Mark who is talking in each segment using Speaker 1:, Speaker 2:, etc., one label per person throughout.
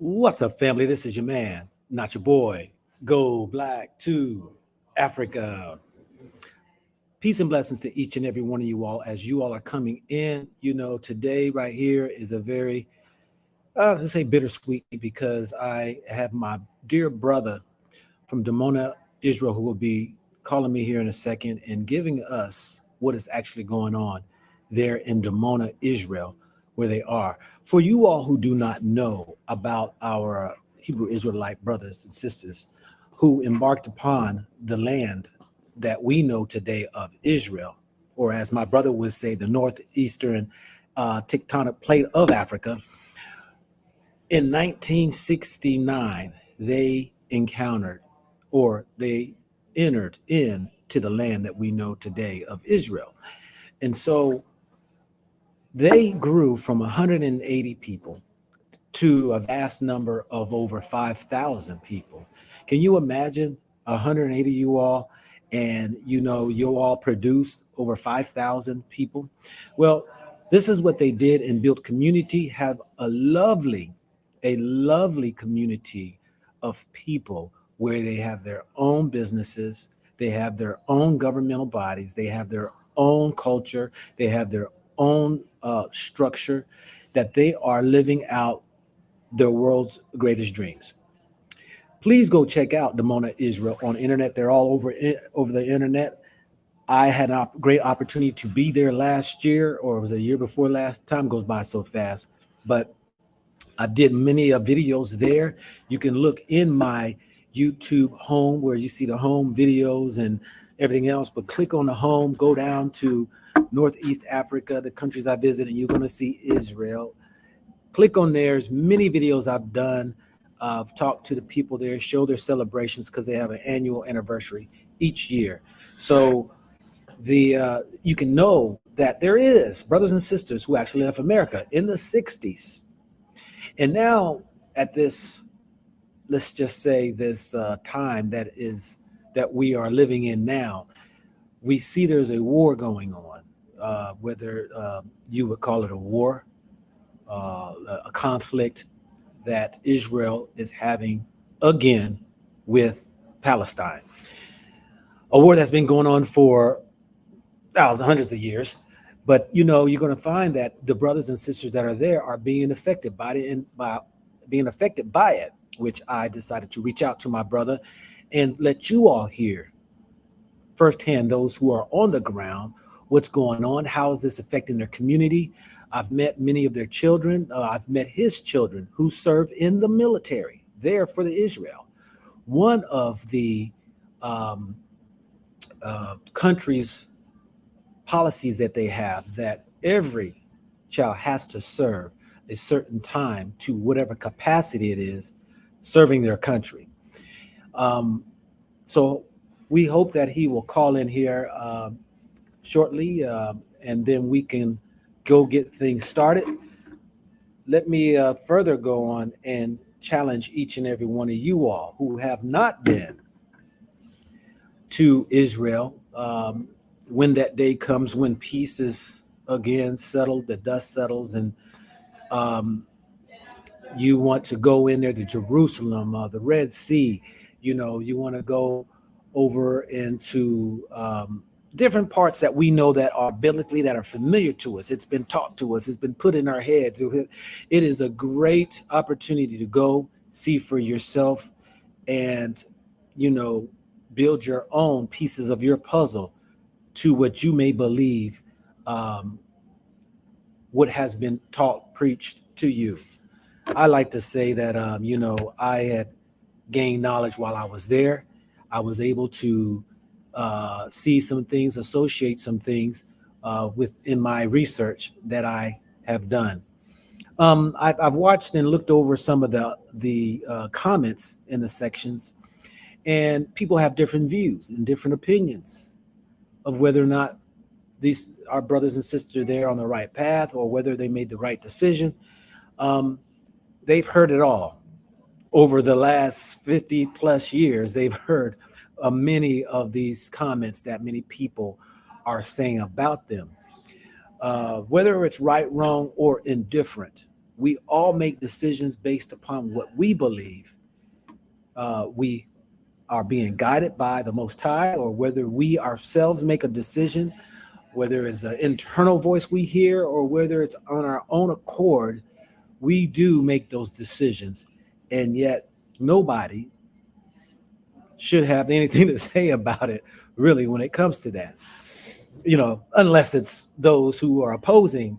Speaker 1: What's up, family? This is your man, not your boy. Go Black to Africa. Peace and blessings to each and every one of you all as you all are coming in. Today right here is a very, let's say bittersweet because I have my dear brother from Dimona, Israel, who will be calling me here in a second and giving us what is actually going on there in Dimona, Israel, where they are. For you all who do not know about our Hebrew Israelite brothers and sisters who embarked upon the land that we know today of Israel, or as my brother would say, the northeastern tectonic plate of Africa, in 1969, they encountered or they entered into the land that we know today of Israel. And so they grew from 180 people to a vast number of over 5,000 people. Can you imagine 180 you all and you all produced over 5,000 people? Well, this is what they did and built community, have a lovely community of people where they have their own businesses, they have their own governmental bodies, they have their own culture, they have their own structure that they are living out their world's greatest dreams. Please go check out Dimona Israel on internet. They're all over the internet. I had a great opportunity to be there last year, or it was a year before last. Time goes by so fast, but I did many videos there. You can look in my YouTube home where you see the home videos and everything else, but click on the home, go down to Northeast Africa, the countries I visited, and you're going to see Israel. Click on there. There's many videos I've done. I've talked to the people there, show their celebrations because they have an annual anniversary each year. So you can know that there is brothers and sisters who actually left America in the 60s. And now at this, let's just say this time that we are living in now, we see there's a war going on, whether you would call it a war, a conflict that Israel is having again with Palestine. A war that's been going on for thousands, hundreds of years. But you're going to find that the brothers and sisters that are there are being affected by it, which I decided to reach out to my brother and let you all hear firsthand, those who are on the ground, what's going on, how is this affecting their community. I've met many of their children. I've met his children who serve in the military there for the Israel. One of the country's policies that they have that every child has to serve a certain time to whatever capacity it is serving their country. So we hope that he will call in here shortly, and then we can go get things started. Let me further go on and challenge each and every one of you all who have not been to Israel. When that day comes, when peace is again settled, the dust settles, and you want to go in there to Jerusalem, the Red Sea, you want to go over into different parts that we know that are biblically, that are familiar to us. It's been taught to us. It's been put in our heads. It is a great opportunity to go see for yourself and, build your own pieces of your puzzle to what you may believe, what has been taught, preached to you. I like to say that, I had gained knowledge while I was there. I was able to see some things, associate some things within my research that I have done. I've watched and looked over some of the comments in the sections, and people have different views and different opinions of whether or not these our brothers and sisters there on the right path or whether they made the right decision. They've heard it all over the last 50 plus years. They've heard many of these comments that many people are saying about them, whether it's right, wrong, or indifferent. We all make decisions based upon what we believe. We are being guided by the Most High, or whether we ourselves make a decision, whether it's an internal voice we hear or whether it's on our own accord, we do make those decisions. And yet, nobody should have anything to say about it, really, when it comes to that. Unless it's those who are opposing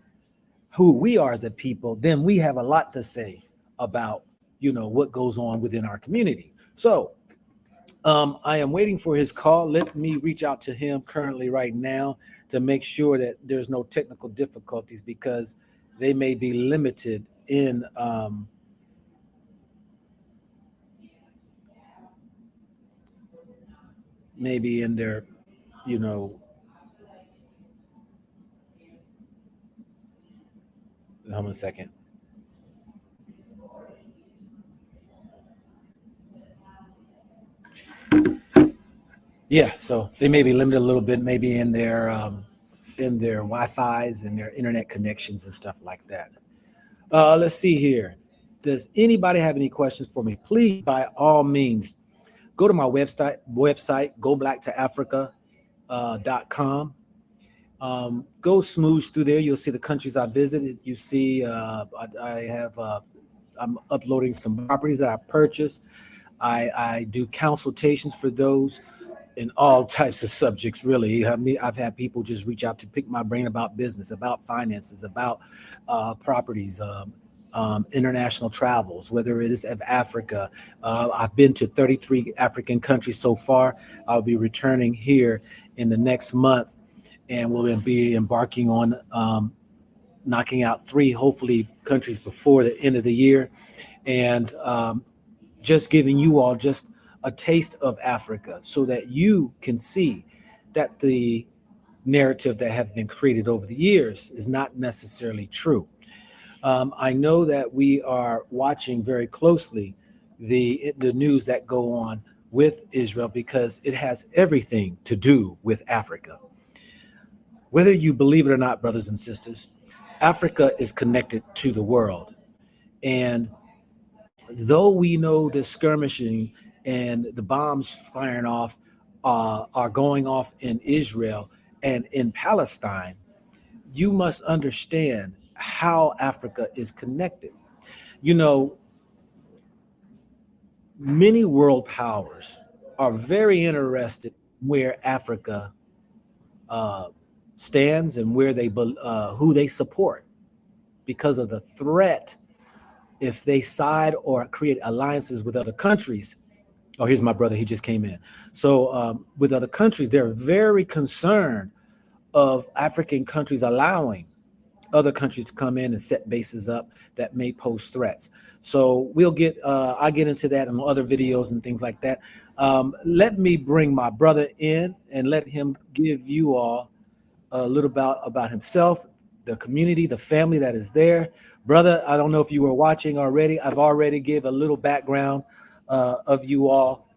Speaker 1: who we are as a people, then we have a lot to say about, what goes on within our community. So, I am waiting for his call. Let me reach out to him currently right now to make sure that there's no technical difficulties, because they may be limited in maybe in their, you know, hold on a second. Yeah, so they may be limited a little bit, maybe in their Wi-Fi's and their internet connections and stuff like that. Let's see here. Does anybody have any questions for me? Please, by all means, go to my website, goblacktoafrica.com. Go smoosh through there. You'll see the countries I visited. You see, I have, I'm uploading some properties that I purchased. I do consultations for those in all types of subjects, really. I've had people just reach out to pick my brain about business, about finances, about properties, international travels, whether it is of Africa. I've been to 33 African countries so far. I'll be returning here in the next month, and we'll be embarking on knocking out three, hopefully, countries before the end of the year. And just giving you all just a taste of Africa so that you can see that the narrative that has been created over the years is not necessarily true. I know that we are watching very closely the news that go on with Israel, because it has everything to do with Africa. Whether you believe it or not, brothers and sisters, Africa is connected to the world. And though we know the skirmishing and the bombs firing off are going off in Israel and in Palestine, you must understand how Africa is connected. You know, many world powers are very interested where Africa uh, stands and where who they support, because of the threat if they side or create alliances with other countries. Oh, here's my brother. He just came in. So, with other countries, they're very concerned of African countries allowing other countries to come in and set bases up that may pose threats. So I'll get into that in other videos and things like that. Let me bring my brother in and let him give you all a little about himself, the community, the family that is there. Brother, I don't know if you were watching already. I've already gave a little background of you all,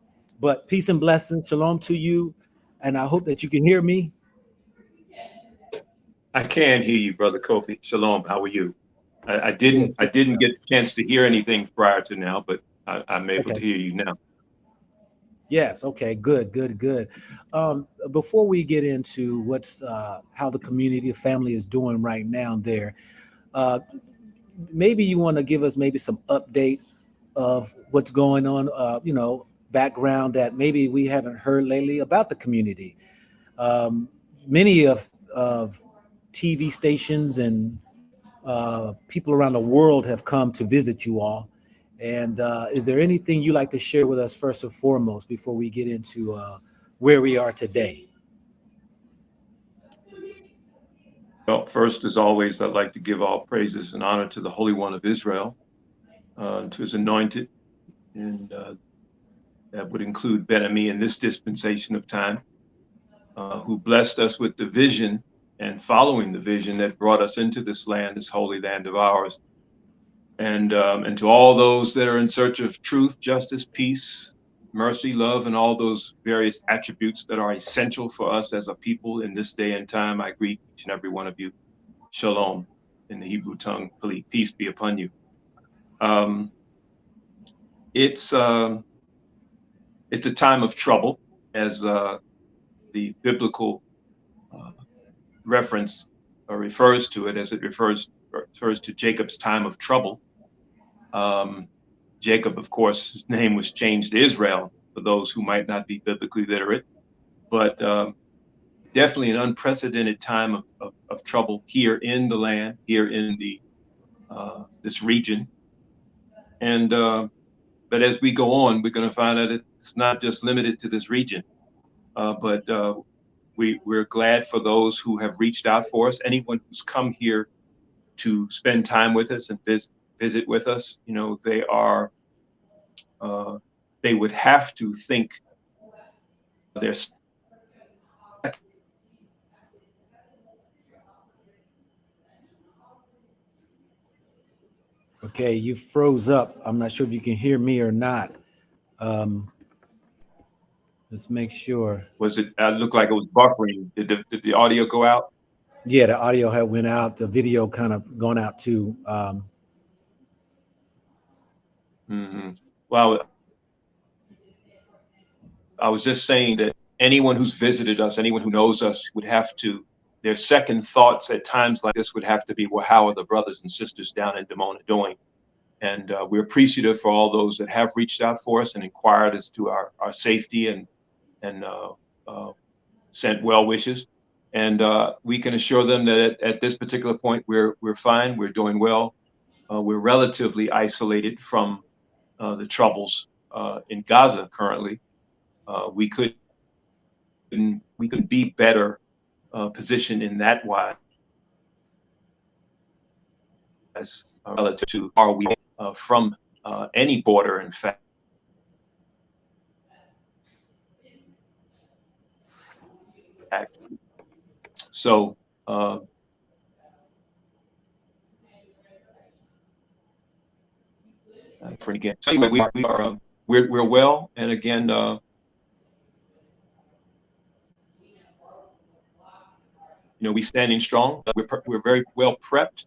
Speaker 1: but peace and blessings, shalom to you, and I hope that you can hear me.
Speaker 2: I can hear you, brother Kofi. Shalom. How are you? I
Speaker 1: Good,
Speaker 2: didn't I
Speaker 1: good.
Speaker 2: didn't get a chance to hear anything prior to now, but I'm able to
Speaker 1: Okay.
Speaker 2: hear you now.
Speaker 1: Yes. Okay. Good. Good. Good. Before we get into what's how the community, the family is doing right now, there, uh, maybe you want to give us maybe some update of what's going on. Background that maybe we haven't heard lately about the community. Um, Many of TV stations and people around the world have come to visit you all. And is there anything you like to share with us first and foremost before we get into where we are today?
Speaker 2: Well, first, as always, I'd like to give all praises and honor to the Holy One of Israel, to His anointed, and that would include Ben Ami in this dispensation of time, who blessed us with the vision and following the vision that brought us into this land, this holy land of ours. And to all those that are in search of truth, justice, peace, mercy, love, and all those various attributes that are essential for us as a people in this day and time, I greet each and every one of you. Shalom. in the Hebrew tongue, peace be upon you. Um, it's a time of trouble, as the biblical uh, reference refers to it, as it refers to Jacob's time of trouble. Um, Jacob, of course, his name was changed to Israel for those who might not be biblically literate, but definitely an unprecedented time of trouble here in the land, here in the this region. And but as we go on, we're going to find out it's not just limited to this region, but we're glad for those who have reached out for us. Anyone who's come here to spend time with us and visit with us, you know, they would have to think their
Speaker 1: Okay, you froze up. I'm not sure if you can hear me or not. Um, let's make sure.
Speaker 2: was it looked like it was buffering. Did the audio go out?
Speaker 1: Yeah, the audio had went out. The video kind of gone out too.
Speaker 2: Hmm. Well, I was just saying that anyone who's visited us, anyone who knows us, would have to. Their second thoughts at times like this would have to be, well, how are the brothers and sisters down in Dimona doing? And we're appreciative for all those that have reached out for us and inquired as to our safety and uh, sent well wishes. And we can assure them that at this particular point, we're fine, we're doing well. We're relatively isolated from the troubles in Gaza currently. We couldn't be better positioned in that wise relative to are we from any border, in fact. So for again, so anyway, we're well, and again, you know, we standing strong. We're very well prepped.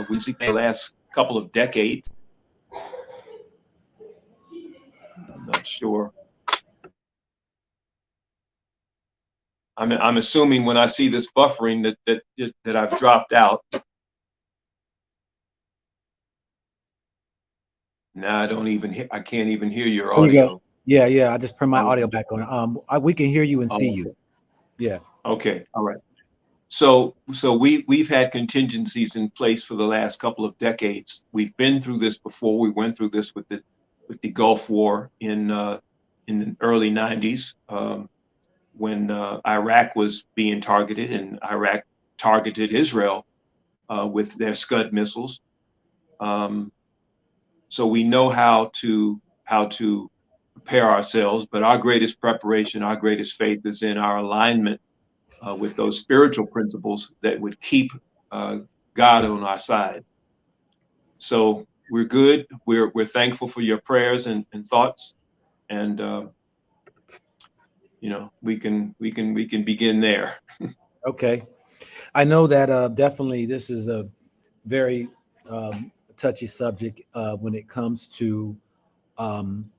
Speaker 2: We see the last couple of decades. I'm not sure. I'm assuming when I see this buffering that I've dropped out. Now I can't even hear your
Speaker 1: There you go.
Speaker 2: audio.
Speaker 1: Yeah, yeah. I just turned my
Speaker 2: Oh,
Speaker 1: audio back on. We can hear you and see
Speaker 2: oh,
Speaker 1: you. Yeah.
Speaker 2: okay, all right. So we've had contingencies in place for the last couple of decades. We've been through this before. We went through this with the Gulf War in the early '90s, when Iraq was being targeted, and Iraq targeted Israel with their Scud missiles. Um, so we know how to prepare ourselves. But our greatest preparation, our greatest faith, is in our alignment with those spiritual principles that would keep uh, God on our side. So we're good. We're thankful for your prayers and thoughts, and you know, we can begin there.
Speaker 1: Okay. I know that definitely this is a very touchy subject when it comes to um,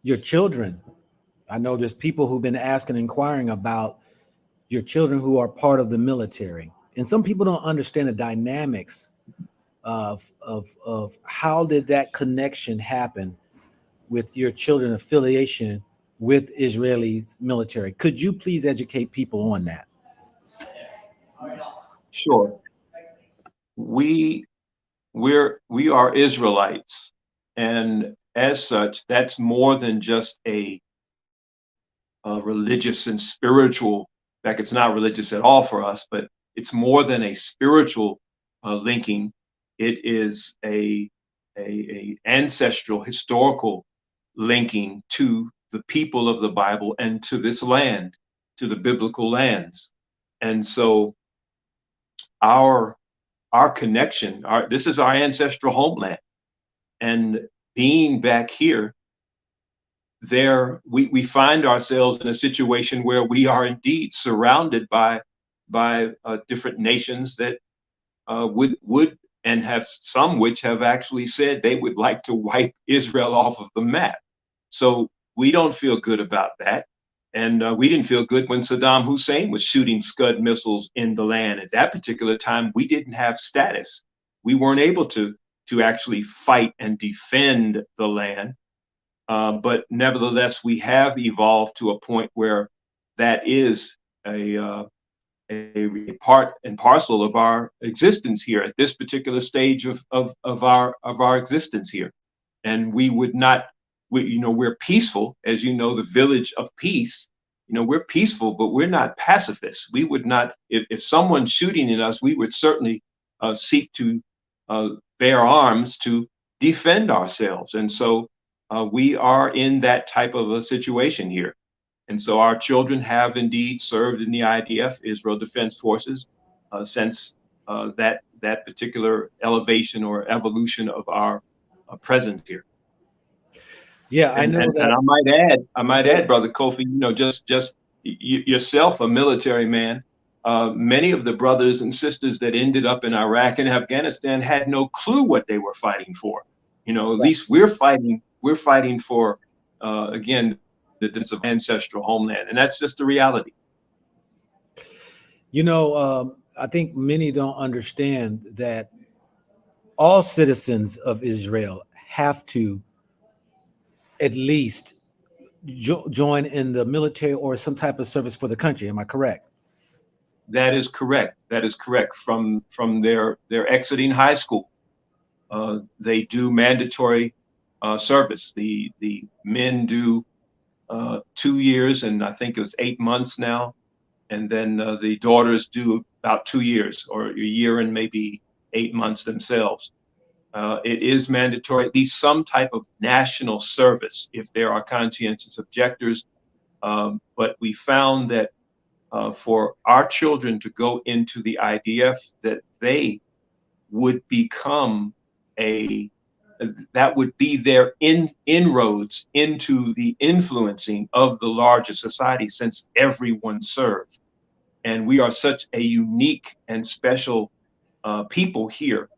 Speaker 1: your children. I know there's people who've been asking, inquiring about your children who are part of the military, and some people don't understand the dynamics of how did that connection happen with your children affiliation with Israeli military. Could you please educate people on that?
Speaker 2: Sure. We we are Israelites, and as such, that's more than just a religious and spiritual. In fact, it's not religious at all for us, but it's more than a spiritual linking. It is a ancestral, historical linking to the people of the Bible and to this land, to the biblical lands. And so our our connection, this is our ancestral homeland, and being back here we find ourselves in a situation where we are indeed surrounded by different nations that would and have some which have actually said they would like to wipe Israel off of the map. So we don't feel good about that. And we didn't feel good when Saddam Hussein was shooting Scud missiles in the land. At that particular time, we didn't have status. We weren't able to actually fight and defend the land. But nevertheless, we have evolved to a point where that is a part and parcel of our existence here at this particular stage of our existence here. And we would not, we're peaceful, as you know, the village of peace. We're peaceful, but we're not pacifists. We would not, if someone's shooting at us, we would certainly seek to bear arms to defend ourselves. And so we are in that type of a situation here. And so our children have indeed served in the IDF, Israel Defense Forces, since that particular elevation or evolution of our presence here.
Speaker 1: Yeah, I know
Speaker 2: And
Speaker 1: that.
Speaker 2: I might add, Brother Kofi, just yourself, a military man. Many of the brothers and sisters that ended up in Iraq and Afghanistan had no clue what they were fighting for. At least we're fighting for, again, the defense of ancestral homeland, and that's just the reality.
Speaker 1: I think many don't understand that all citizens of Israel have to at least join in the military or some type of service for the country. Am I correct?
Speaker 2: That is correct. That is correct. From their exiting high school, they do mandatory service. The men do 2 years, and I think it was 8 months now, and then the daughters do about 2 years or a year and maybe 8 months themselves. It is mandatory, at least some type of national service if there are conscientious objectors. But we found that for our children to go into the IDF, that they would become that would be their inroads into the influencing of the larger society, since everyone served. And we are such a unique and special people here.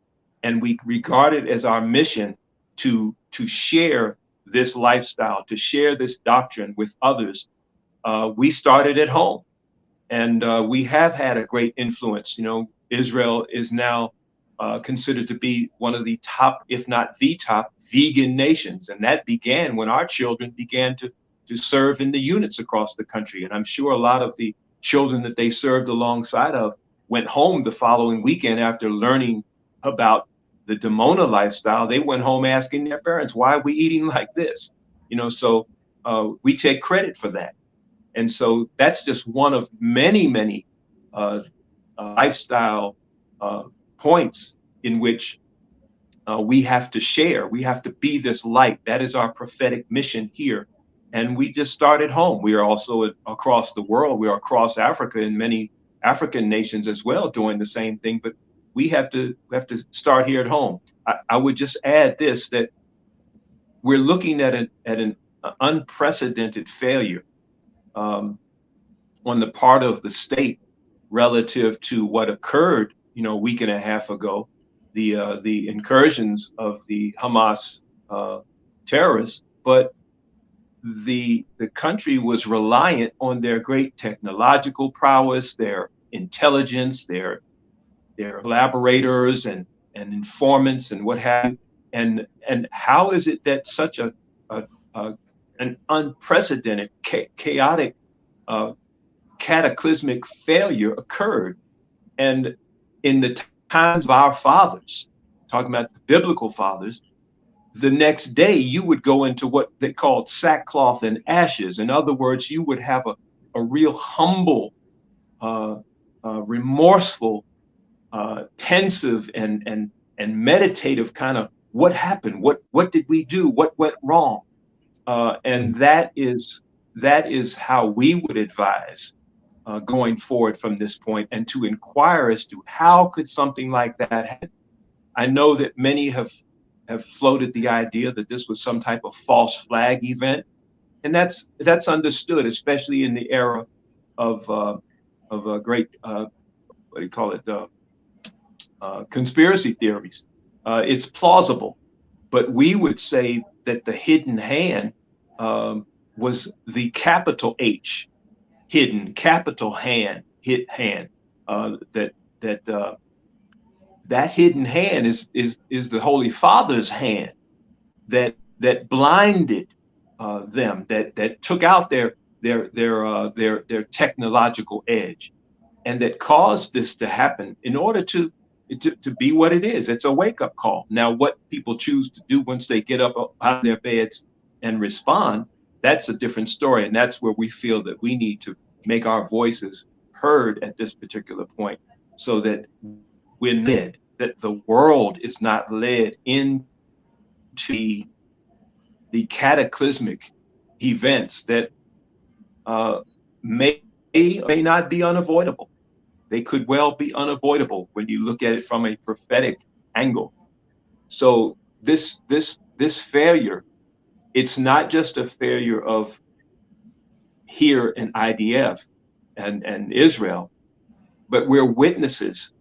Speaker 2: And we regard it as our mission to share this lifestyle, to share this doctrine with others. We started at home, and we have had a great influence. Israel is now considered to be one of the top, if not the top, vegan nations, and that began when our children began to serve in the units across the country. And I'm sure a lot of the children that they served alongside of went home the following weekend after learning about the Dimona lifestyle. They went home asking their parents, "Why are we eating like this?" So we take credit for that. And so that's just one of many, many lifestyle points in which we have to share. We have to be this light. That is our prophetic mission here. And we just started home. We are also across the world. We are across Africa, in many African nations as well, doing the same thing. But we have to start here at home. I would just add this, that we're looking at an unprecedented failure on the part of the state relative to what occurred, a week and a half ago, the incursions of the Hamas terrorists. But the country was reliant on their great technological prowess, their intelligence, their collaborators and informants and what have you. And how is it that such an unprecedented, chaotic, cataclysmic failure occurred? And in the times of our fathers, talking about the biblical fathers, the next day you would go into what they called sackcloth and ashes. In other words, you would have a real humble, remorseful, pensive and meditative kind of, what happened? What did we do? What went wrong? And that is how we would advise going forward from this point, and to inquire as to how could something like that happen. I know that many have floated the idea that this was some type of false flag event. and that's understood, especially in the era of a great what do you call it, conspiracy theories. It's plausible, but we would say that the hidden hand was the capital H, hidden, capital hand, hit hand. That that that hidden hand is the Holy Father's hand that blinded them, that took out their technological edge, and that caused this to happen in order to be what it is. It's a wake up call. Now, what people choose to do once they get up out of their beds and respond, that's a different story. And that's where we feel that we need to make our voices heard at this particular point, so that we're led, that the world is not led into the cataclysmic events that uh, may may not be unavoidable. They could well be unavoidable when you look at it from a prophetic angle. So this failure, it's not just a failure of here in IDF and Israel, but we're witnesses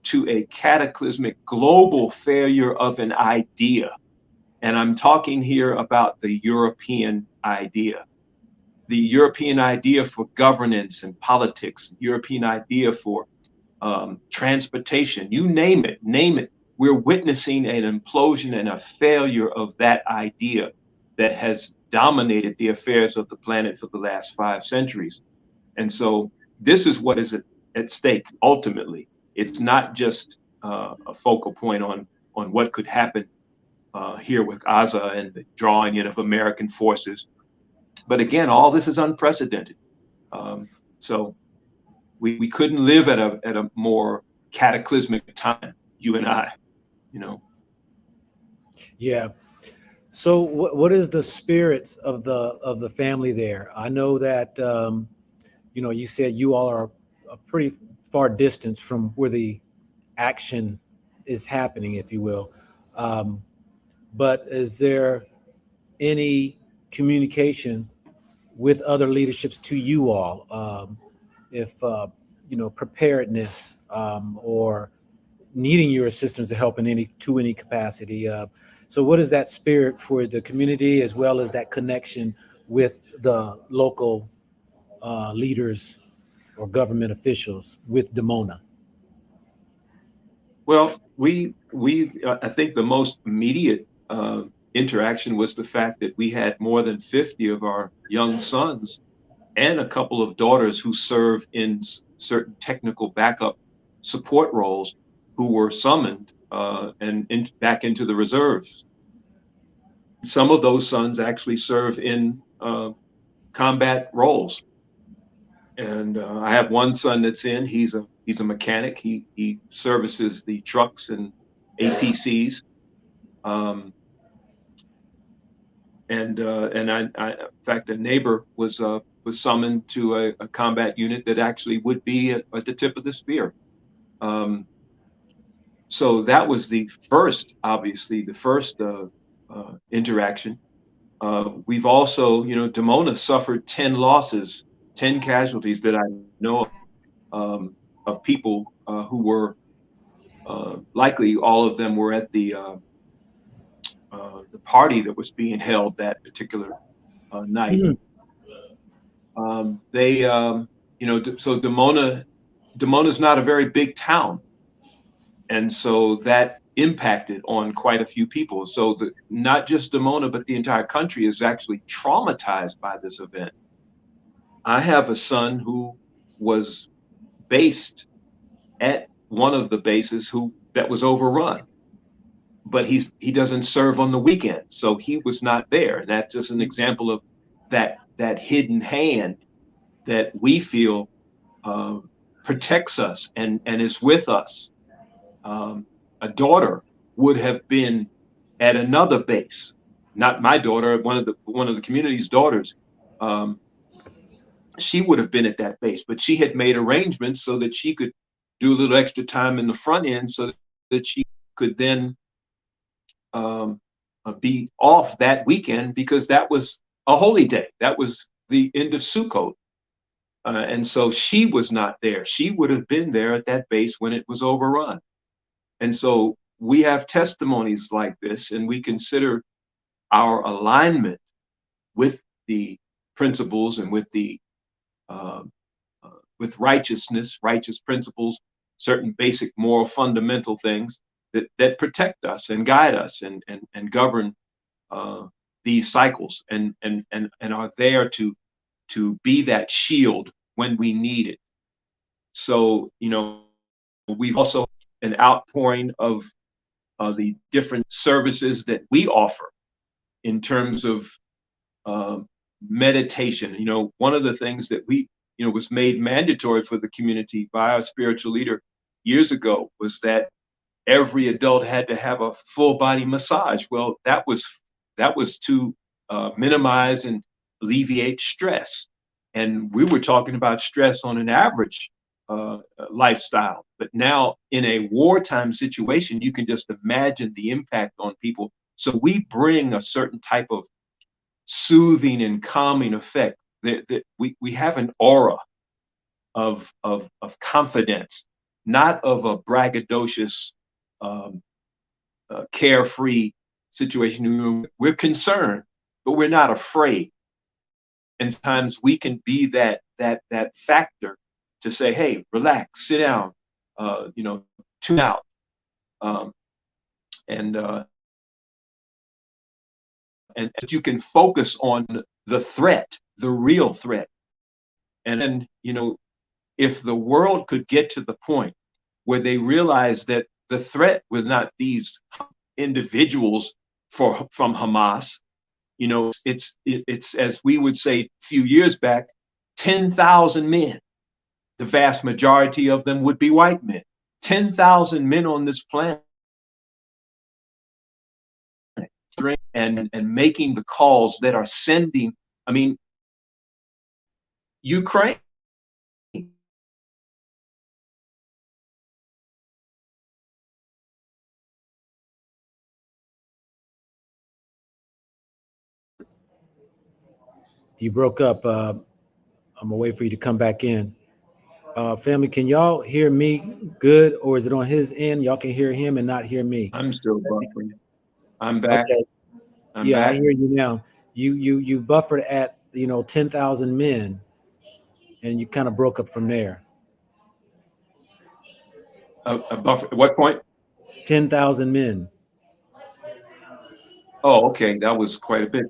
Speaker 2: to a cataclysmic global failure of an idea. And I'm talking here about the European idea. The European idea for governance and politics, European idea for transportation, you name it, name it. We're witnessing an implosion and a failure of that idea that has dominated the affairs of the planet for the last 5 centuries. And so this is what is at stake ultimately. It's not just a focal point on what could happen here with Gaza and the drawing in of American forces. But again, all this is unprecedented. So we couldn't live at a more cataclysmic time, you and I, you know.
Speaker 1: Yeah. So what is the spirits of the family there? I know that you said you all are a pretty far distance from where the action is happening, if you will. Um, but is there any communication with other leaderships to you all? If preparedness, or needing your assistance to help in any capacity. So, what is that spirit for the community, as well as that connection with the local leaders or government officials with Dimona?
Speaker 2: Well, we I think the most immediate interaction was the fact that we had more than 50 of our young sons and a couple of daughters who serve in certain technical backup support roles, who were summoned back into the reserves. Some of those sons actually serve in combat roles. And I have one son that's in. He's a mechanic. He services the trucks and APCs. Um, in fact, a neighbor was summoned to a combat unit that actually would be at the tip of the spear. Um, so that was the first, obviously, the first interaction. We've also, Dimona suffered 10 losses, 10 casualties that I know of people who were likely all of them were at the party that was being held that particular night.
Speaker 1: Mhm.
Speaker 2: They, so Dimona's not a very big town, and so that impacted on quite a few people. So not just Dimona, but the entire country is actually traumatized by this event. I have a son who was based at one of the bases that was overrun, but he doesn't serve on the weekend, so he was not there. And that's just an example of that hidden hand that we feel uh, protects us and is with us. A daughter would have been at another base, not my daughter, one of the community's daughters. Um, she would have been at that base, but she had made arrangements so that she could do a little extra time in the front end, so that she could then um, be off that weekend, because that was a holy day. That was the end of Sukkot. And so she was not there. She would have been there at that base when it was overrun. And so we have testimonies like this, and we consider our alignment with the principles and uh, with righteousness, righteous principles, certain basic moral fundamental things that protect us and guide us and govern uh, these cycles and are there to be that shield when we need it. So, we've also an outpouring of the different services that we offer in terms of uh, meditation. One of the things that we, was made mandatory for the community by our spiritual leader years ago was that every adult had to have a full body massage. Well, that was to minimize and alleviate stress, and we were talking about stress on an average lifestyle. But now, in a wartime situation, you can just imagine the impact on people. So we bring a certain type of soothing and calming effect. That we have an aura of confidence, not of a braggadocious, um, carefree situation. We're concerned, but we're not afraid. And sometimes we can be that factor to say, "Hey, relax, sit down, tune out," um, and and you can focus on the threat, the real threat. And then, if the world could get to the point where they realize that the threat was not these individuals from Hamas, it's as we would say a few years back, 10,000 men. The vast majority of them would be white men. 10,000 men on this planet, and making the calls that are sending. I mean, Ukraine.
Speaker 1: You broke up. I'm gonna wait for you to come back in. Family, can y'all hear me good, or is it on his end? Y'all can hear him and not hear me.
Speaker 2: I'm still buffering. I'm back.
Speaker 1: Okay.
Speaker 2: I'm
Speaker 1: Yeah, I
Speaker 2: back.
Speaker 1: hear you now. You buffered at 10,000 men, and you kind of broke up from there.
Speaker 2: A buffer. At what point?
Speaker 1: 10,000 men.
Speaker 2: Oh, okay. That was quite a bit.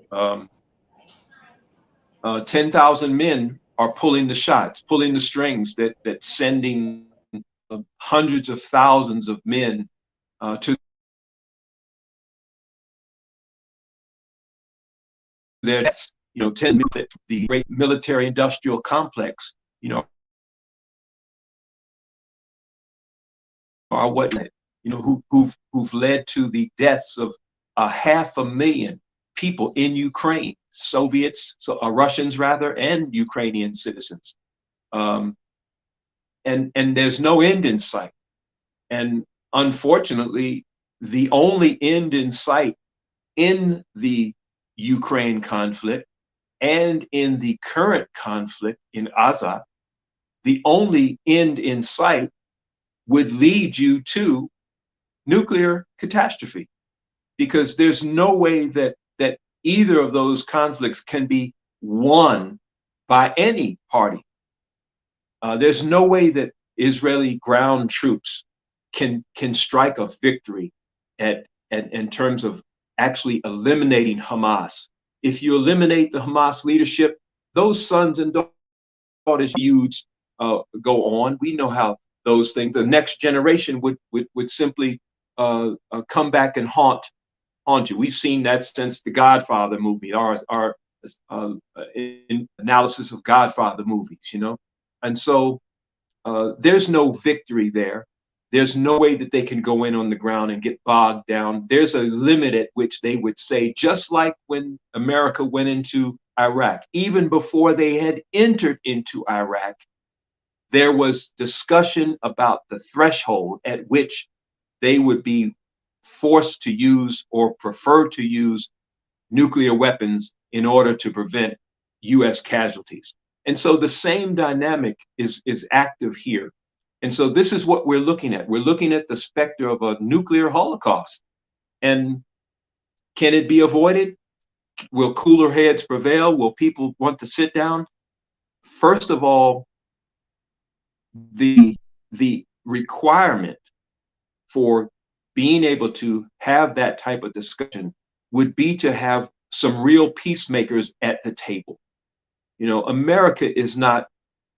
Speaker 2: 10,000 men are pulling the shots, pulling the strings that sending hundreds of thousands of men to their deaths. 10 million, the great military industrial complex, are what, who've led to the deaths of 500,000 people in Ukraine, Russians rather, and Ukrainian citizens. Um, and there's no end in sight. And unfortunately, the only end in sight in the Ukraine conflict and in the current conflict in Gaza, the only end in sight would lead you to nuclear catastrophe, because there's no way that either of those conflicts can be won by any party. There's no way that Israeli ground troops can strike a victory in terms of actually eliminating Hamas. If you eliminate the Hamas leadership, those sons and daughters go on. We know how those things. The next generation would simply come back and haunt you. We've seen that since the Godfather movie, our uh, analysis of Godfather movies, and so there's no victory there. There's no way that they can go in on the ground and get bogged down. There's a limit at which they would say, just like when America went into Iraq, even before they had entered into Iraq, there was discussion about the threshold at which they would be forced to use or prefer to use nuclear weapons in order to prevent U.S. casualties. And so the same dynamic is active here. And so this is what we're looking at. We're looking at the specter of a nuclear holocaust. And can it be avoided? Will cooler heads prevail? Will people want to sit down? First of all, the requirement for being able to have that type of discussion would be to have some real peacemakers at the table. You know, America is not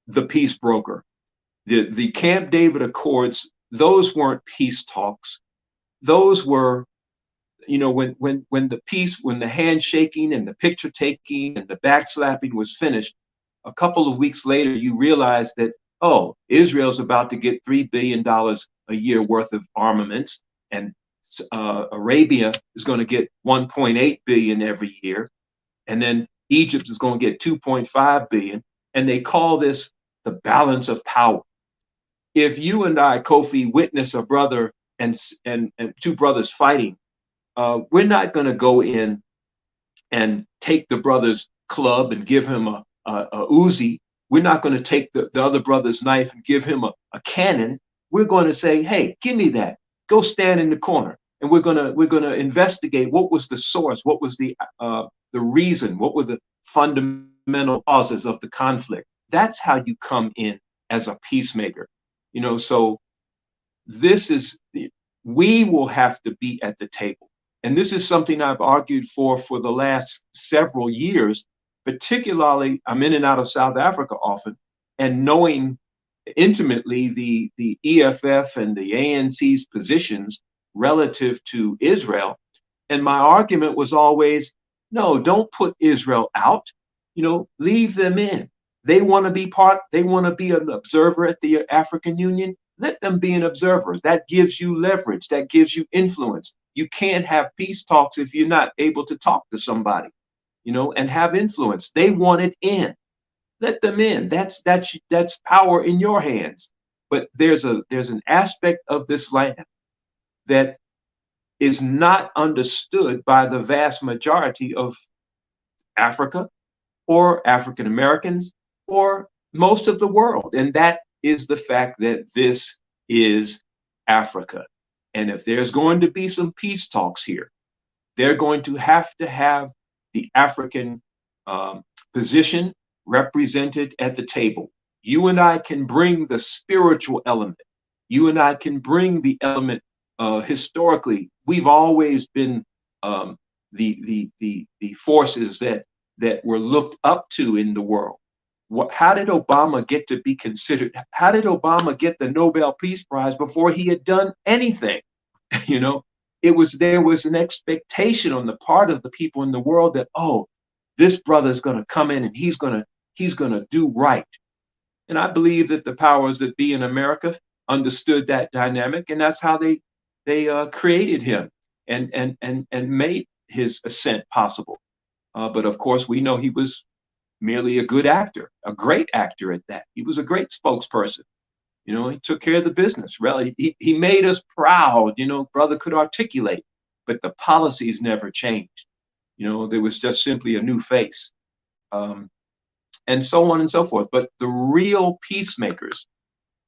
Speaker 2: the peace broker. The Camp David Accords, those weren't peace talks. Those were, you know, when the peace, when the handshaking and the picture taking and the backslapping was finished, a couple of weeks later, you realize that, oh, Israel's about to get $3 billion a year worth of armaments, and Arabia is going to get 1.8 billion every year, and then Egypt is going to get 2.5 billion, and they call this the balance of power. If you and I, Kofi, witness a brother and two brothers fighting, we're not going to go in and take the brother's club and give him a Uzi. We're not going to take the other brother's knife and give him a cannon. We're going to say, hey, give me that. Go stand in the corner. And we're gonna investigate what was the source, what was the reason, what were the fundamental causes of the conflict. That's how you come in as a peacemaker. You know, so this is, we will have to be at the table. And this is something I've argued for the last several years, particularly I'm in and out of South Africa often, and knowing intimately the EFF and the ANC's positions relative to Israel. And my argument was always, no, don't put Israel out, you know, leave them in. They want to be part, they want to be an observer at the African Union. Let them be an observer. That gives you leverage, that gives you influence. You can't have peace talks if you're not able to talk to somebody, you know, and have influence. They want it in. Let them in. That's power in your hands. But there's an aspect of this land that is not understood by the vast majority of Africa or African Americans or most of the world. And that is the fact that this is Africa. And if there's going to be some peace talks here, they're going to have the African position represented at the table. You and I can bring the spiritual element. You and I can bring the element. Historically, we've always been the forces that were looked up to in the world. How did Obama get to be considered? How did Obama get the Nobel Peace Prize before he had done anything? You know, there was an expectation on the part of the people in the world that, oh, this brother's going to come in and he's going to do right. And I believe that the powers that be in America understood that dynamic, and that's how they created him and made his ascent possible. But of course, we know he was merely a good actor, a great actor at that. He was a great spokesperson. You know, he took care of the business. Really, he made us proud. You know, brother could articulate, but the policies never changed. You know, there was just simply a new face, and so on and so forth. But the real peacemakers,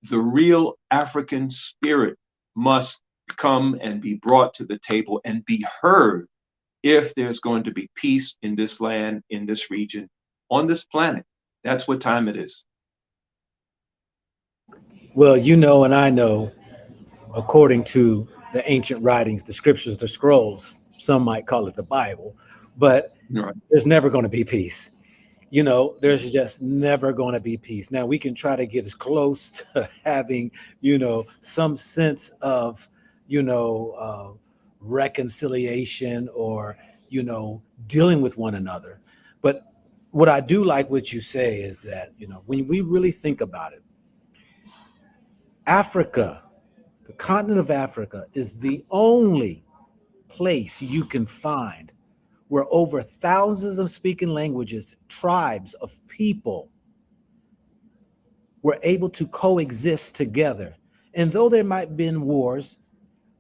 Speaker 2: the real African spirit must come and be brought to the table and be heard if there's going to be peace in this land, in this region, on this planet. That's what time it is.
Speaker 1: Well, you know, and I know, according to the ancient writings, the scriptures, the scrolls, some might call it the Bible, but
Speaker 2: Right.
Speaker 1: there's never going to be peace. You know, there's just never going to be peace. Now, we can try to get as close to having, you know, some sense of, you know, reconciliation or, you know, dealing with one another. But what I do like what you say is that, you know, when we really think about it, Africa, the continent of Africa, is the only place you can find where over thousands of speaking languages, tribes of people were able to coexist together. And though there might have been wars,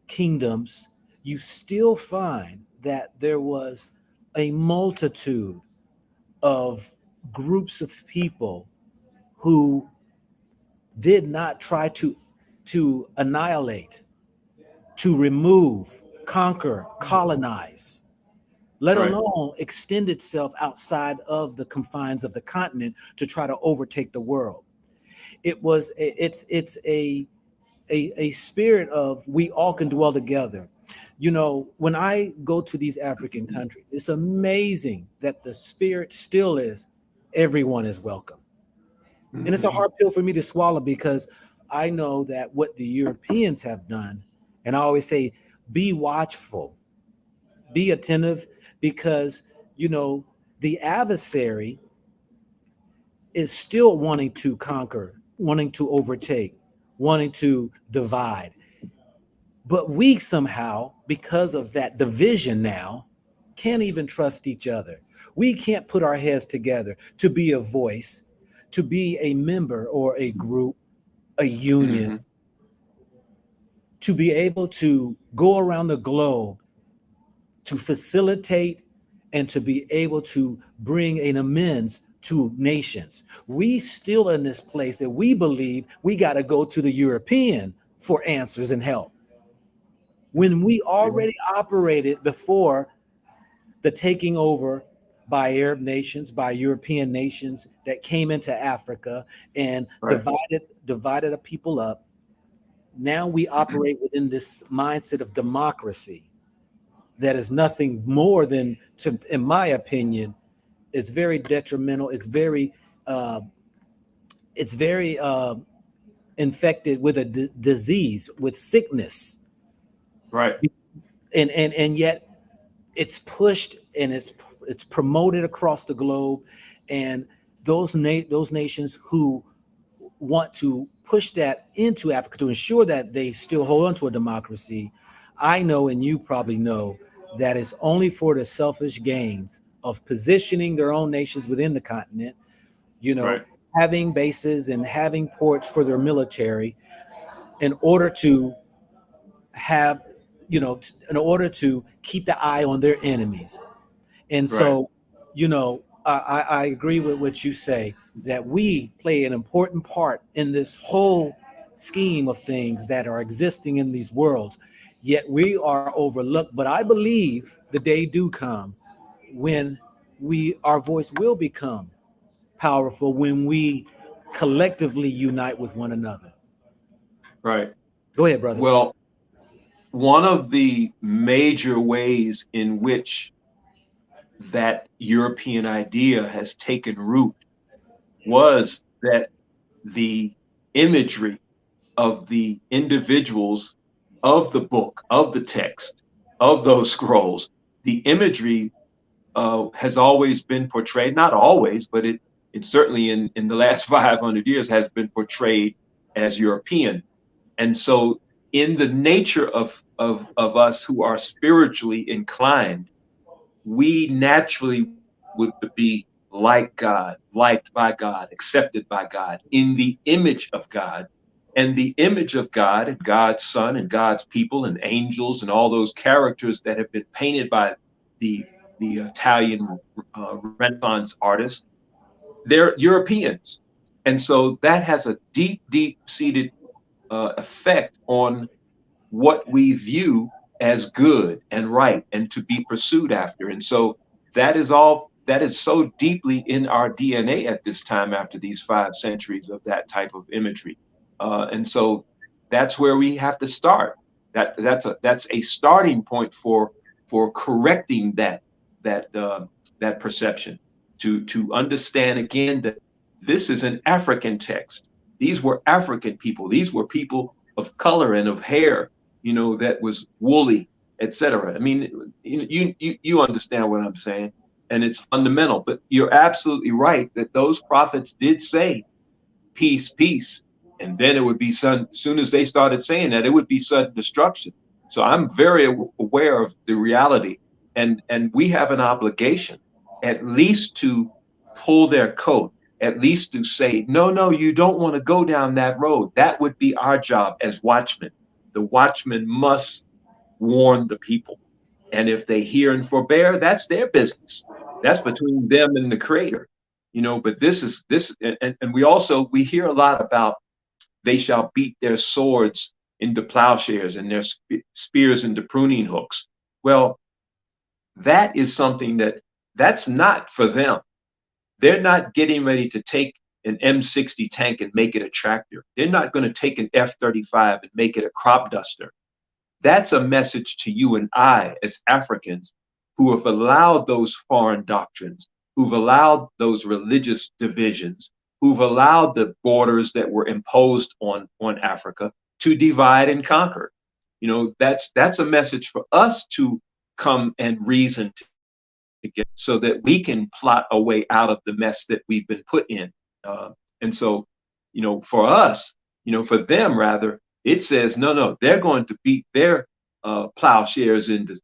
Speaker 1: kingdoms, you still find that there was a multitude of groups of people who did not try to annihilate, to remove, conquer, colonize, let
Speaker 2: Right.
Speaker 1: alone extend itself outside of the confines of the continent to try to overtake the world. It's a spirit of we all can dwell together. You know, when I go to these African countries, it's amazing that the spirit still is everyone is welcome. And it's a
Speaker 2: Mm-hmm.
Speaker 1: hard pill for me to swallow because I know that what the Europeans have done, and I always say, be watchful, be attentive, because, you know, the adversary is still wanting to conquer, wanting to overtake, wanting to divide. But we somehow, because of that division now, can't even trust each other. We can't put our heads together to be a voice, to be a member or a group, a union,
Speaker 2: Mm-hmm.
Speaker 1: to be able to go around the globe to facilitate and to be able to bring an amends to nations. We still in this place that we believe we got to go to the European for answers and help when we
Speaker 2: Yeah.
Speaker 1: already operated before the taking over by Arab nations, by European nations that came into Africa and
Speaker 2: Right.
Speaker 1: divided a people up. Now we operate within this mindset of democracy that is nothing more than, to, in my opinion, is very detrimental. Uh, it's very infected with a disease, with sickness,
Speaker 2: Right.
Speaker 1: and yet it's pushed and it's promoted across the globe, and those nations who want to push that into Africa to ensure that they still hold on to a democracy, I know, and you probably know, that is only for the selfish gains of positioning their own nations within the continent, you know,
Speaker 2: Right.
Speaker 1: having bases and having ports for their military in order to have, in order to keep the eye on their enemies. And
Speaker 2: Right.
Speaker 1: so, I agree with what you say, that we play an important part in this whole scheme of things that are existing in these worlds. Yet we are overlooked. But I believe the day do come when our voice will become powerful, when we collectively unite with one another.
Speaker 2: Right.
Speaker 1: Go ahead, brother.
Speaker 2: Well, one of the major ways in which that European idea has taken root was that the imagery of the individuals of the book, of the text, of those scrolls, the imagery has always been portrayed, not always, but it certainly in the last 500 years has been portrayed as European. And so, in the nature of us who are spiritually inclined, we naturally would be like God, liked by God, accepted by God, in the image of God. And the image of God and God's Son and God's people and angels and all those characters that have been painted by the the Italian Renaissance artists, they're Europeans. And so that has a deep, deep seated effect on what we view as good and right and to be pursued after. And so that is so deeply in our DNA at this time after these 5 centuries of that type of imagery. And so that's where we have to start. That's a starting point for correcting that that perception, to understand again that this is an African text. These were African people. These were people of color and of hair, that was woolly, etc. I mean, you understand what I'm saying, and it's fundamental. But you're absolutely right that those prophets did say peace, peace, and then it would be sudden. As soon as they started saying that, it would be sudden destruction. So I'm very aware of the reality, and we have an obligation, at least to pull their coat, at least to say, no, no, you don't want to go down that road. That would be our job as watchmen. The watchmen must warn the people, and if they hear and forbear, that's their business. That's between them and the creator, but this is this, and we hear a lot about they shall beat their swords into plowshares and their spears into pruning hooks. Well, that is something that's not for them. They're not getting ready to take an M60 tank and make it a tractor. They're not going to take an F-35 and make it a crop duster. That's a message to you and I as Africans who have allowed those foreign doctrines, who've allowed those religious divisions, who've allowed the borders that were imposed on Africa to divide and conquer. That's a message for us to come and reason together so that we can plot a way out of the mess that we've been put in. And so, for us, for them rather, it says no, they're going to beat their plowshares into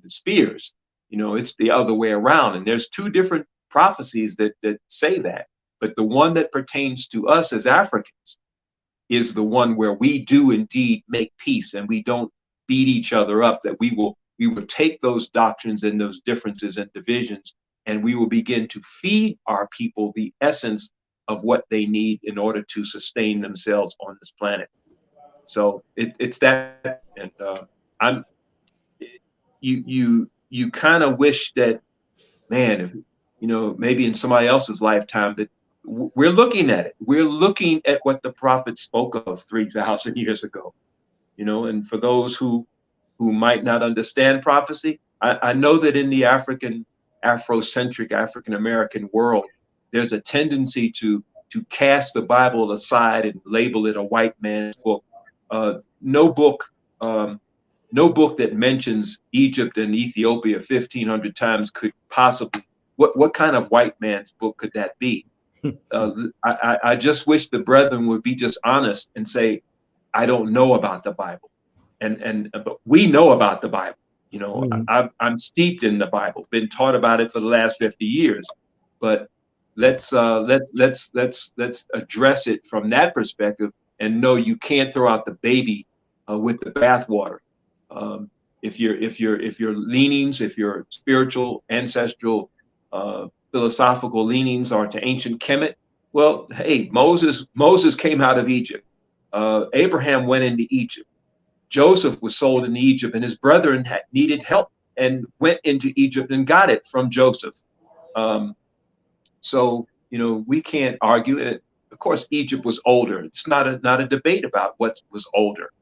Speaker 2: spears. It's the other way around. And there's two different prophecies that say that. But the one that pertains to us as Africans is the one where we do indeed make peace and we don't beat each other up, that we will take those doctrines and those differences and divisions, and we will begin to feed our people the essence of what they need in order to sustain themselves on this planet. So it's that, and I'm you kind of wish that, man, if maybe in somebody else's lifetime, that we're looking at it. We're looking at what the prophet spoke of 3,000 years ago. And for those who might not understand prophecy, I know that in the Afrocentric, African American world, there's a tendency to cast the Bible aside and label it a white man's book. No book, no book that mentions Egypt and Ethiopia 1,500 times could possibly. What kind of white man's book could that be? I just wish the brethren would be just honest and say, I don't know about the Bible. But we know about the Bible. I'm steeped in the Bible, been taught about it for the last 50 years. But let's address it from that perspective, and no, you can't throw out the baby with the bathwater. If your leanings, if your spiritual, ancestral, philosophical leanings are to ancient Kemet, well, hey, Moses came out of Egypt. Abraham went into Egypt. Joseph was sold into Egypt, and his brethren needed help and went into Egypt and got it from Joseph. So we can't argue it. Of course, Egypt was older. It's not a debate about what was older.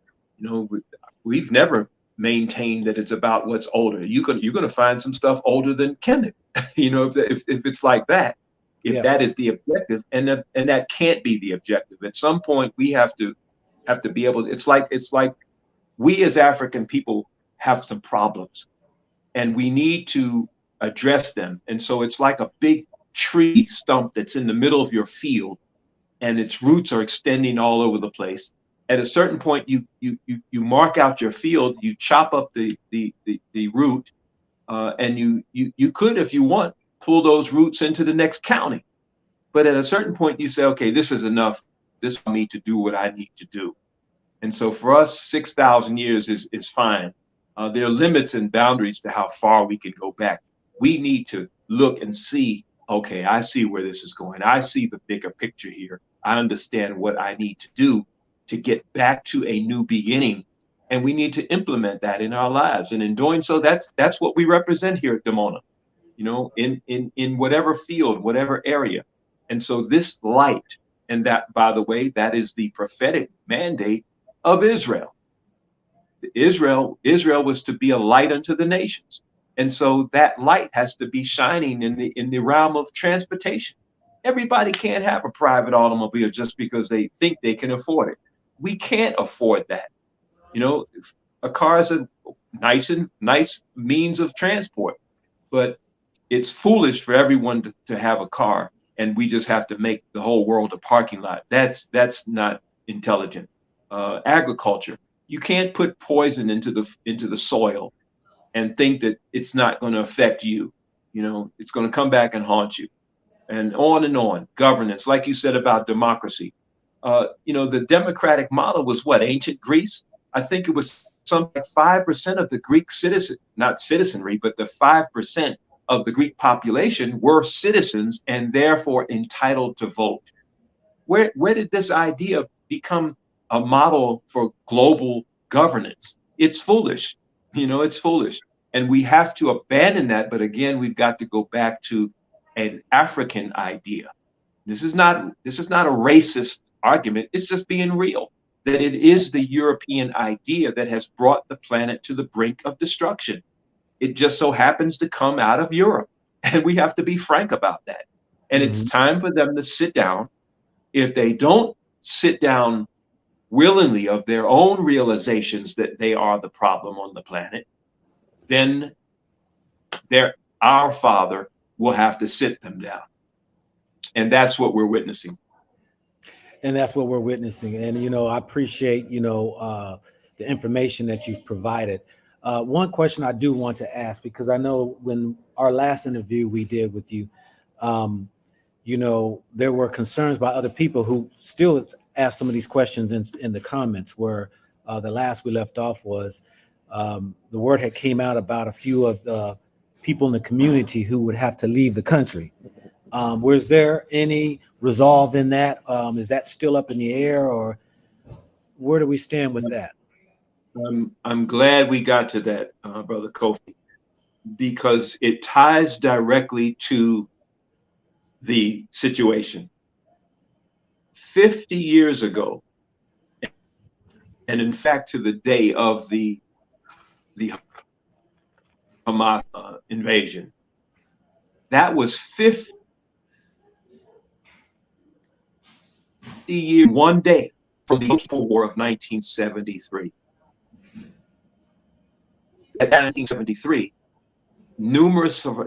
Speaker 2: We've never maintained that it's about what's older. You're going to find some stuff older than Kemet. If it's like that, if that is the objective, and that can't be the objective. At some point, we have to be able. It's like we as African people have some problems, and we need to address them. And so it's like a big tree stump that's in the middle of your field, and its roots are extending all over the place. At a certain point, you mark out your field, you chop up the root, and you could, if you want, pull those roots into the next county. But at a certain point, you say, okay, this is enough. This is me to do what I need to do. And so for us, 6,000 years is fine. There are limits and boundaries to how far we can go back. We need to look and see, okay, I see where this is going. I see the bigger picture here. I understand what I need to do to get back to a new beginning. And we need to implement that in our lives. And in doing so, that's what we represent here at Dimona, in whatever field, whatever area. And so this light, and that, by the way, that is the prophetic mandate of Israel. Israel was to be a light unto the nations. And so that light has to be shining in the realm of transportation. Everybody can't have a private automobile just because they think they can afford it. We can't afford that. A car is a nice means of transport, but it's foolish for everyone to have a car, and we just have to make the whole world a parking lot. That's not intelligent. Agriculture, you can't put poison into the soil and think that it's not going to affect you. It's going to come back and haunt you, and on and on. Governance, like you said about democracy. The democratic model was what, ancient Greece? I think it was something like 5% of the Greek not citizenry, but the 5% of the Greek population were citizens and therefore entitled to vote. Where did this idea become a model for global governance? It's foolish. It's foolish. And we have to abandon that. But again, we've got to go back to an African idea. This is not a racist argument. It's just being real. That it is the European idea that has brought the planet to the brink of destruction. It just so happens to come out of Europe. And we have to be frank about that. And it's
Speaker 1: Mhm.
Speaker 2: time for them to sit down. If they don't sit down willingly of their own realizations that they are the problem on the planet, then our Father will have to sit them down. And that's what we're witnessing.
Speaker 1: And that's what we're witnessing. And I appreciate the information that you've provided. One question I do want to ask, because I know when our last interview we did with you, um, there were concerns by other people who still ask some of these questions in the comments. Where the last we left off was the word had came out about a few of the people in the community who would have to leave the country. Was there any resolve in that? Is that still up in the air, or where do we stand with that?
Speaker 2: I'm glad we got to that, Brother Kofi, because it ties directly to the situation. 50 years ago, and in fact to the day of the Hamas invasion, that was 50 years, one day from the Yom Kippur War of 1973. At 1973, numerous of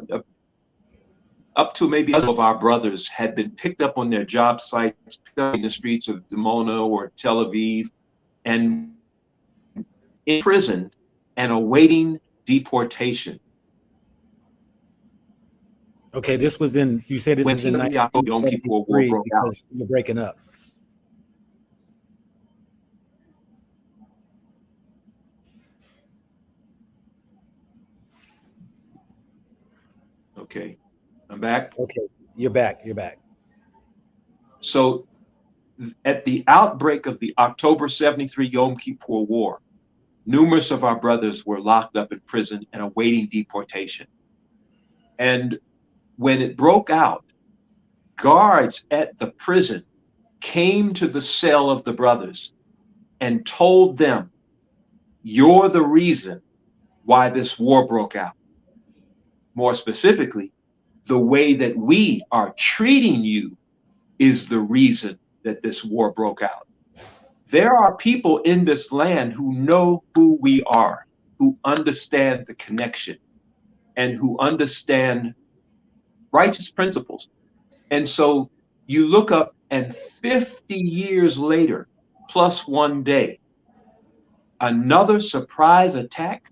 Speaker 2: up to maybe of our brothers had been picked up on their job sites, picked up in the streets of Dimona or Tel Aviv, and imprisoned and awaiting deportation.
Speaker 1: Okay, this was in. You said this
Speaker 2: When
Speaker 1: is in
Speaker 2: the Yom Kippur War
Speaker 1: 1973
Speaker 2: broke out.
Speaker 1: because you're breaking up.
Speaker 2: Okay, I'm back.
Speaker 1: Okay, you're back. You're back.
Speaker 2: So at the outbreak of the October 73 Yom Kippur War, numerous of our brothers were locked up in prison and awaiting deportation. And when it broke out, guards at the prison came to the cell of the brothers and told them, "You're the reason why this war broke out." More specifically, the way that we are treating you is the reason that this war broke out. There are people in this land who know who we are, who understand the connection, and who understand righteous principles. And so you look up, and 50 years later, plus one day, another surprise attack.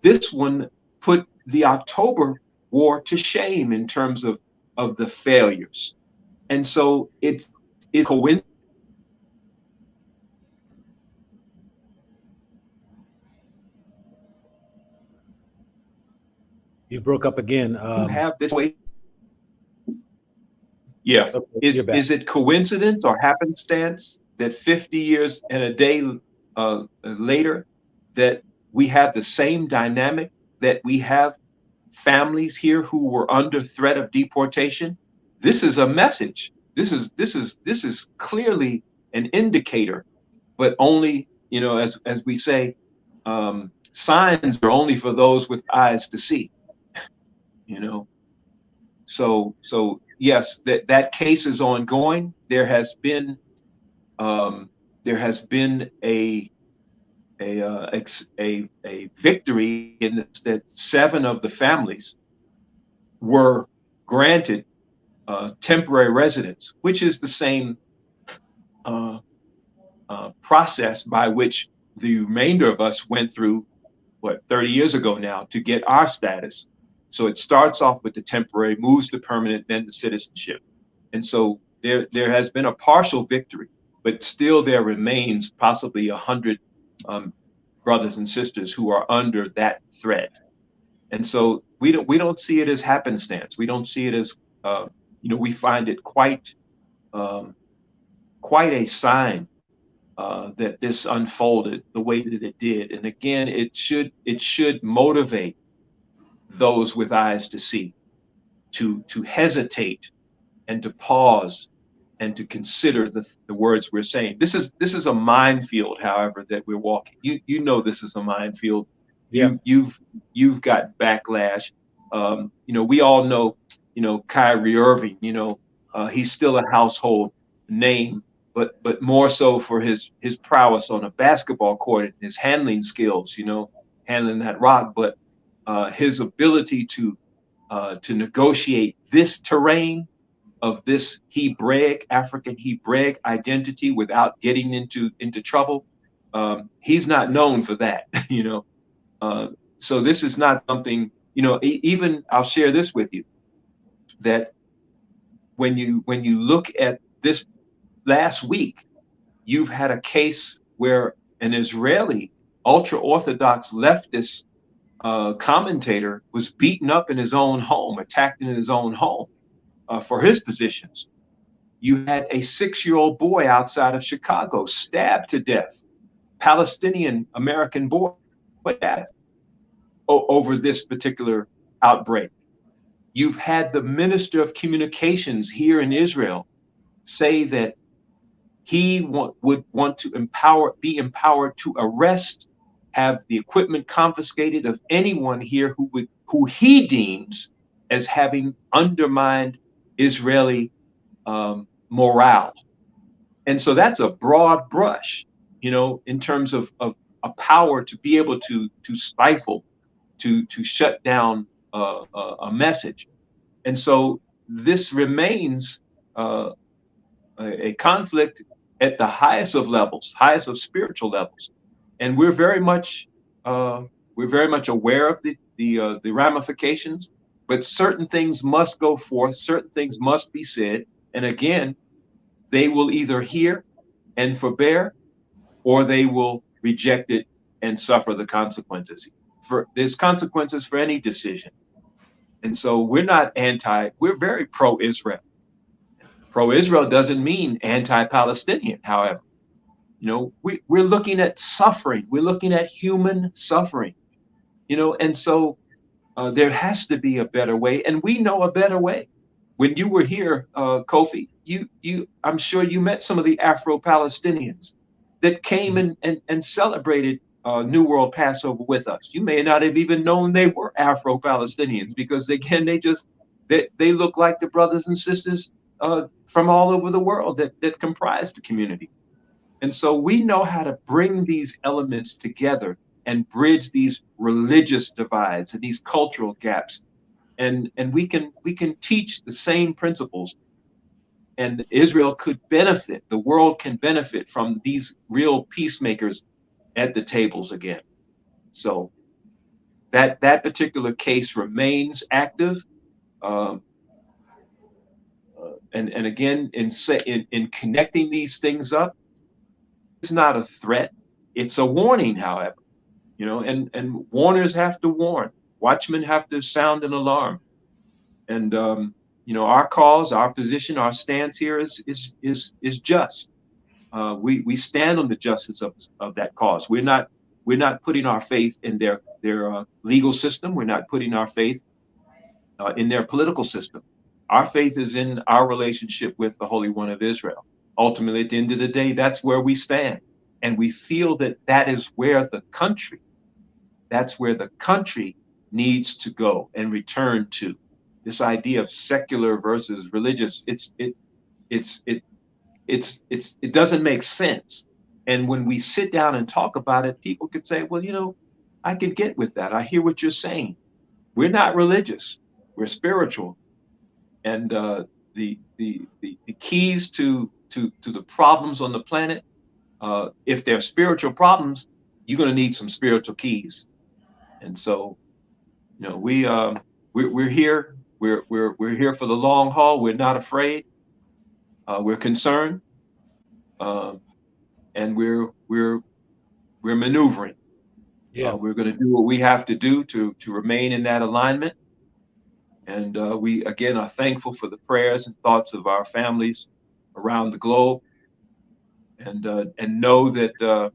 Speaker 2: This one put the October War to shame in terms of the failures. And so it's coincidence.
Speaker 1: You broke up again.
Speaker 2: You have this way. Yeah.
Speaker 1: Okay, you're
Speaker 2: Is
Speaker 1: back.
Speaker 2: is it coincidence or happenstance that 50 years and a day later that we have the same dynamic, that we have families here who were under threat of deportation? This is a message. This is clearly an indicator, but only, as we say, signs are only for those with eyes to see. You know, so yes, that case is ongoing. There has been a victory in this, that 7 of the families were granted temporary residence, which is the same uh, process by which the remainder of us went through, 30 years ago now, to get our status. So it starts off with the temporary, moves to permanent, then the citizenship. And so there has been a partial victory, but still there remains possibly 100 brothers and sisters who are under that threat. And so we don't see it as happenstance. We don't see it as we find it um, quite a sign that this unfolded the way that it did. And again, it should motivate those with eyes to see to hesitate and to pause and to consider the words we're saying. This is a minefield, however, that we're walking. You know this is a minefield.
Speaker 1: Yeah.
Speaker 2: You've got backlash. We all know, Kyrie Irving. He's still a household name, but more so for his prowess on a basketball court and his handling skills. Handling that rock, but his ability to negotiate this terrain of this African Hebraic identity without getting into trouble. He's not known for that, you know. Uh, so this is not something, even I'll share this with you, that when you look at this last week, you've had a case where an Israeli ultra orthodox leftist commentator was beaten up in his own home, attacked in his own home for his positions. You had a 6-year-old boy outside of Chicago stabbed to death, Palestinian American boy stabbed over this particular outbreak. You've had the Minister of Communications here in Israel say that he would want to be empowered to arrest, have the equipment confiscated of anyone here who he deems as having undermined Israeli morale. And so that's a broad brush, in terms of a power to be able to stifle, to shut down a message. And so this remains uh, a conflict at the highest of levels, highest of spiritual levels, and uh, we're very much aware of the ramifications. But certain things must go forth, certain things must be said, and again, they will either hear and forbear, or they will reject it and suffer the consequences. There's consequences for any decision, and so we're very pro-Israel. Pro-Israel doesn't mean anti-Palestinian, however. We're looking at suffering. We're looking at human suffering. And so there has to be a better way, and we know a better way. When you were here, Kofi, I'm sure you met some of the Afro-Palestinians that came and celebrated New World Passover with us. You may not have even known they were Afro-Palestinians, because again, they look like the brothers and sisters from all over the world that comprise the community. And so we know how to bring these elements together and bridge these religious divides and these cultural gaps. And we can teach the same principles, and Israel could benefit, the world can benefit from these real peacemakers at the tables again. So that particular case remains active. Um, and again, in connecting these things up, it's not a threat, it's a warning, however. And warners have to warn, watchmen have to sound an alarm. And our cause, our position, our stance here is just. We stand on the justice of that cause. We're not putting our faith in their legal system. We're not putting our faith in their political system. Our faith is in our relationship with the Holy One of Israel. Ultimately, at the end of the day, that's where we stand, and we feel that that's where the country needs to go and return to. This idea of secular versus religious, it doesn't make sense. And when we sit down and talk about it, people could say, well, I could get with that. I hear what you're saying. We're not religious. We're spiritual. And the keys to the problems on the planet, if they're spiritual problems, you're going to need some spiritual keys. And so, we're here. We're here for the long haul. We're not afraid. We're concerned, um, and we're maneuvering.
Speaker 1: Yeah.
Speaker 2: We're going to do what we have to do to remain in that alignment. And we again are thankful for the prayers and thoughts of our families around the globe, and know that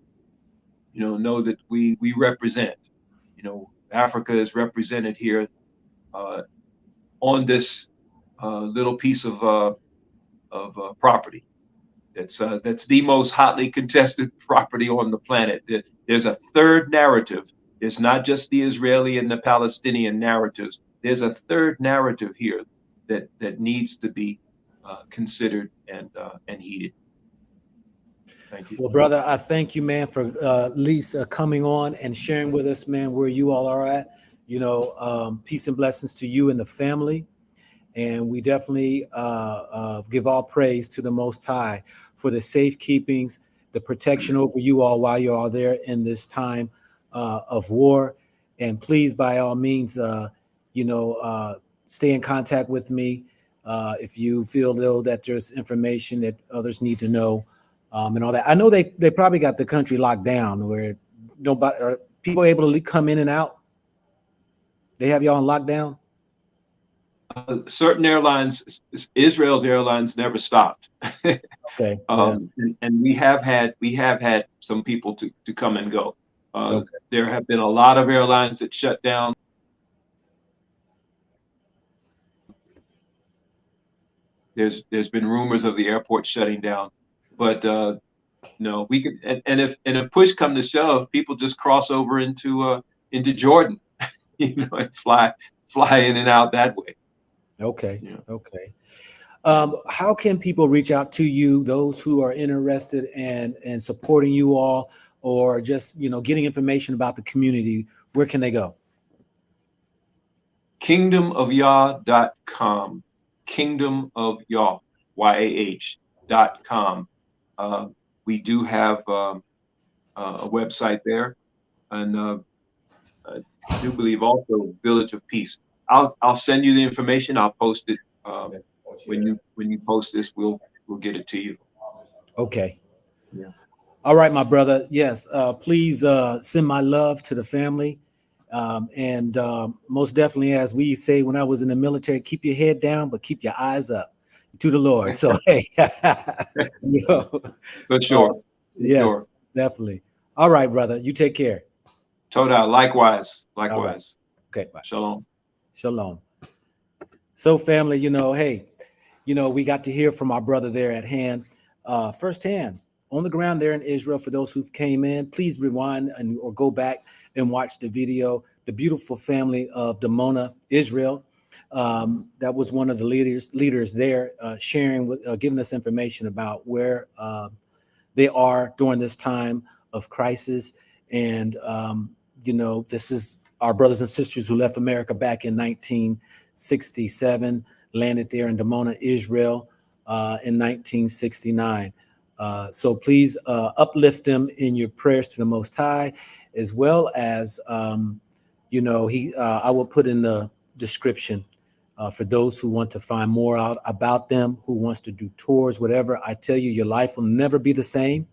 Speaker 2: know that we represent. Africa is represented here uh, on this little piece of property. That's the most hotly contested property on the planet. There's a third narrative. It's not just the Israeli and the Palestinian narratives. There's a third narrative here that needs to be considered and heeded. Thank you.
Speaker 1: Well, brother, I thank you, man, for at least coming on and sharing with us, man, where you all are at. Peace and blessings to you and the family. And we definitely give all praise to the Most High for the safekeepings, the protection over you all while you're all there in this time of war. And please, by all means, you know, uh, stay in contact with me if you feel though that there's information that others need to know and all that. I know they probably got the country locked down where nobody or people able to come in and out. They have y'all on lockdown.
Speaker 2: Certain airlines, Israel's airlines, never stopped.
Speaker 1: Okay. Yeah.
Speaker 2: And we have had some people to come and go.
Speaker 1: Okay.
Speaker 2: There have been a lot of airlines that shut down. There's been rumors of the airport shutting down, but no, we could. And if push come to shove, people just cross over into Jordan, and fly in and out that way.
Speaker 1: Okay.
Speaker 2: Yeah.
Speaker 1: Okay. How can people reach out to you, those who are interested in supporting you all, or just getting information about the community? Where can they go?
Speaker 2: Kingdomofyah.com. Kingdom of Yah, YAH.com. Uh, we do have a website there, and I do believe also Village of Peace. I'll send you the information. I'll post it when you post this. We'll get it to you.
Speaker 1: Okay.
Speaker 2: Yeah.
Speaker 1: All right, my brother. Yes. Please send my love to the family. And most definitely, as we say when I was in the military, keep your head down, but keep your eyes up to the Lord. So, hey, you know,
Speaker 2: For
Speaker 1: uh,
Speaker 2: sure. For
Speaker 1: yes,
Speaker 2: sure.
Speaker 1: definitely. All right, brother. You take care.
Speaker 2: Toda. Likewise.
Speaker 1: All right.
Speaker 2: Likewise.
Speaker 1: Okay. Bye.
Speaker 2: Shalom.
Speaker 1: Shalom. So, family, hey, we got to hear from our brother there at hand, firsthand, on the ground there in Israel. For those who came in, please rewind or go back and watch the video. The beautiful family of Dimona, Israel. That was one of the leaders there, sharing with, giving us information about where they are during this time of crisis. And, this is our brothers and sisters who left America back in 1967, landed there in Dimona, Israel in 1969. So please uplift them in your prayers to the Most High, as well as, I will put in the description for those who want to find more out about them, who wants to do tours, whatever. I tell you, your life will never be the same.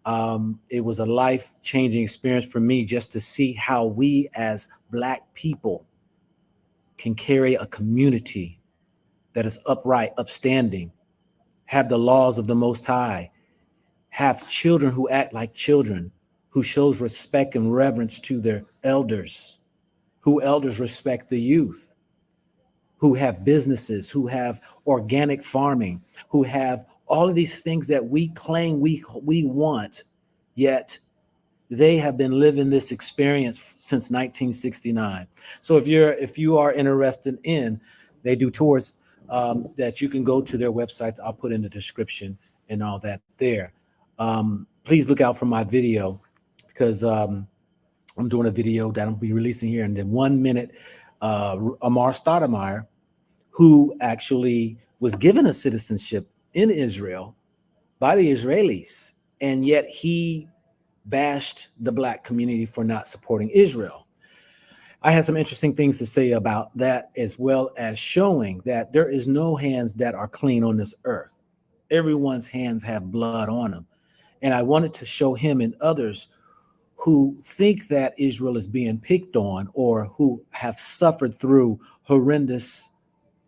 Speaker 1: It was a life-changing experience for me just to see how we as Black people can carry a community that is upright, upstanding, have the laws of the Most High, have children who act like children, who shows respect and reverence to their elders, who elders respect the youth, who have businesses, who have organic farming, who have all of these things that we claim we want, yet they have been living this experience since 1969. So if you are interested in, they do tours that you can go to their websites. I'll put in the description and all that there. Please look out for my video because I'm doing a video that I'll be releasing here in the 1 minute. Amar Stoudemire, who actually was given a citizenship in Israel by the Israelis, and yet he bashed the Black community for not supporting Israel. I had some interesting things to say about that, as well as showing that there is no hands that are clean on this earth. Everyone's hands have blood on them. And I wanted to show him and others who think that Israel is being picked on or who have suffered through horrendous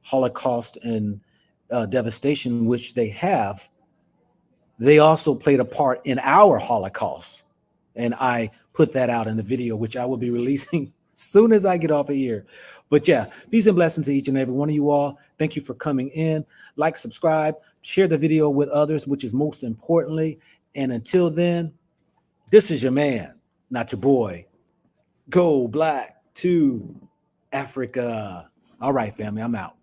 Speaker 1: Holocaust and devastation, which they have, they also played a part in our Holocaust. And I put that out in the video, which I will be releasing as soon as I get off of here. But yeah, peace and blessings to each and every one of you all. Thank you for coming in. Like, subscribe, share the video with others, which is most importantly. And until then, this is your man, not your boy. Go Black to Africa. All right, family, I'm out.